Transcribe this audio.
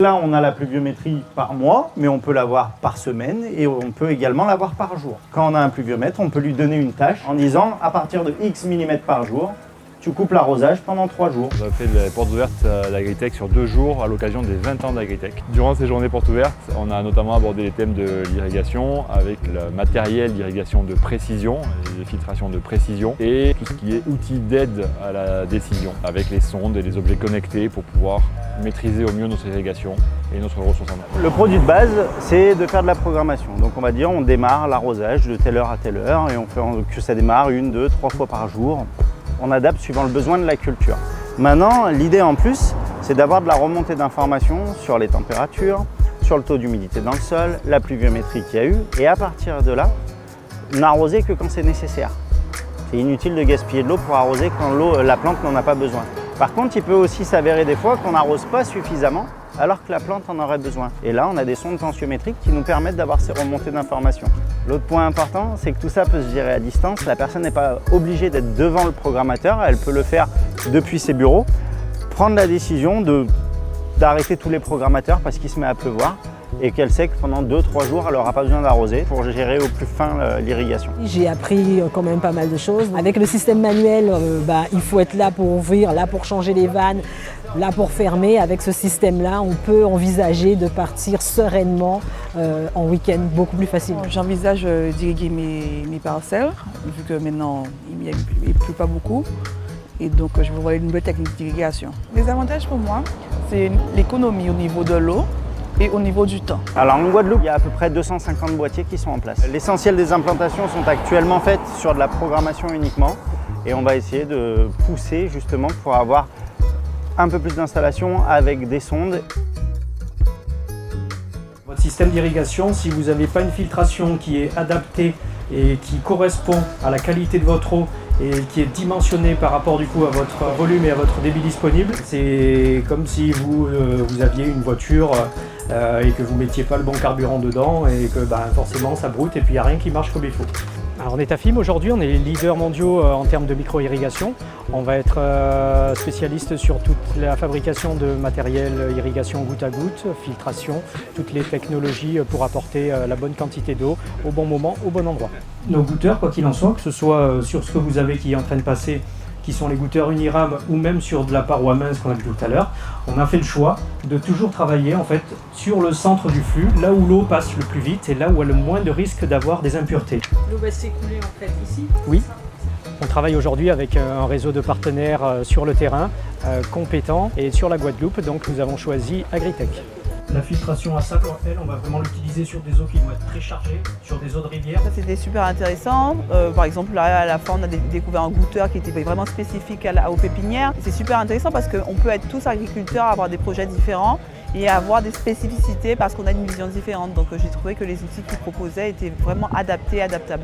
Là, on a la pluviométrie par mois, mais on peut l'avoir par semaine et on peut également l'avoir par jour. Quand on a un pluviomètre, on peut lui donner une tâche en disant à partir de X millimètres par jour, tu coupes l'arrosage pendant 3 jours. On a fait les portes ouvertes d'Agritech sur 2 jours à l'occasion des 20 ans d'Agritech. Durant ces journées portes ouvertes, on a notamment abordé les thèmes de l'irrigation avec le matériel d'irrigation de précision, les filtrations de précision et tout ce qui est outils d'aide à la décision avec les sondes et les objets connectés pour pouvoir maîtriser au mieux notre irrigation et notre ressource en eau. Le produit de base, c'est de faire de la programmation. Donc on va dire on démarre l'arrosage de telle heure à telle heure et on fait que ça démarre 1, 2, 3 fois par jour. On adapte suivant le besoin de la culture. Maintenant, l'idée en plus, c'est d'avoir de la remontée d'informations sur les températures, sur le taux d'humidité dans le sol, la pluviométrie qu'il y a eu, et à partir de là, n'arroser que quand c'est nécessaire. C'est inutile de gaspiller de l'eau pour arroser quand la plante n'en a pas besoin. Par contre, il peut aussi s'avérer des fois qu'on n'arrose pas suffisamment alors que la plante en aurait besoin. Et là, on a des sondes tensiométriques qui nous permettent d'avoir ces remontées d'informations. L'autre point important, c'est que tout ça peut se gérer à distance. La personne n'est pas obligée d'être devant le programmateur, elle peut le faire depuis ses bureaux, prendre la décision d'arrêter tous les programmateurs parce qu'il se met à pleuvoir et qu'elle sait que pendant 2-3 jours, elle n'aura pas besoin d'arroser pour gérer au plus fin l'irrigation. J'ai appris quand même pas mal de choses. Avec le système manuel, il faut être là pour ouvrir, là pour changer les vannes, là pour fermer. Avec ce système-là, on peut envisager de partir sereinement en week-end, beaucoup plus facilement. J'envisage d'irriguer mes parcelles, vu que maintenant il ne pleut pas beaucoup. Et donc je vais voir une nouvelle technique d'irrigation. Les avantages pour moi, c'est l'économie au niveau de l'eau et au niveau du temps. Alors en Guadeloupe, il y a à peu près 250 boîtiers qui sont en place. L'essentiel des implantations sont actuellement faites sur de la programmation uniquement et on va essayer de pousser justement pour avoir un peu plus d'installations avec des sondes. Votre système d'irrigation, si vous n'avez pas une filtration qui est adaptée et qui correspond à la qualité de votre eau et qui est dimensionnée par rapport du coup à votre volume et à votre débit disponible, c'est comme si vous aviez une voiture et que vous ne mettiez pas le bon carburant dedans et que forcément ça broute et puis il n'y a rien qui marche comme il faut. Alors on est à FIM aujourd'hui, on est leaders mondiaux en termes de micro-irrigation. On va être spécialiste sur toute la fabrication de matériel irrigation goutte à goutte, filtration, toutes les technologies pour apporter la bonne quantité d'eau au bon moment, au bon endroit. Nos goûteurs, quoi qu'il en soit, que ce soit sur ce que vous avez qui est en train de passer, qui sont les goûteurs Unirames ou même sur de la paroi mince qu'on a vu tout à l'heure, on a fait le choix de toujours travailler en fait sur le centre du flux, là où l'eau passe le plus vite et là où elle a le moins de risque d'avoir des impuretés. L'eau va s'écouler en fait ici ? Oui. On travaille aujourd'hui avec un réseau de partenaires sur le terrain, compétents, et sur la Guadeloupe, donc nous avons choisi Agritech. La filtration à sable, elle, on va vraiment l'utiliser sur des eaux qui vont être très chargées, sur des eaux de rivière. Ça c'était super intéressant. Par exemple, là à la fin, on a découvert un goûteur qui était vraiment spécifique aux pépinières. C'est super intéressant parce qu'on peut être tous agriculteurs, avoir des projets différents et avoir des spécificités parce qu'on a une vision différente. Donc j'ai trouvé que les outils qu'ils proposaient étaient vraiment adaptés, adaptables.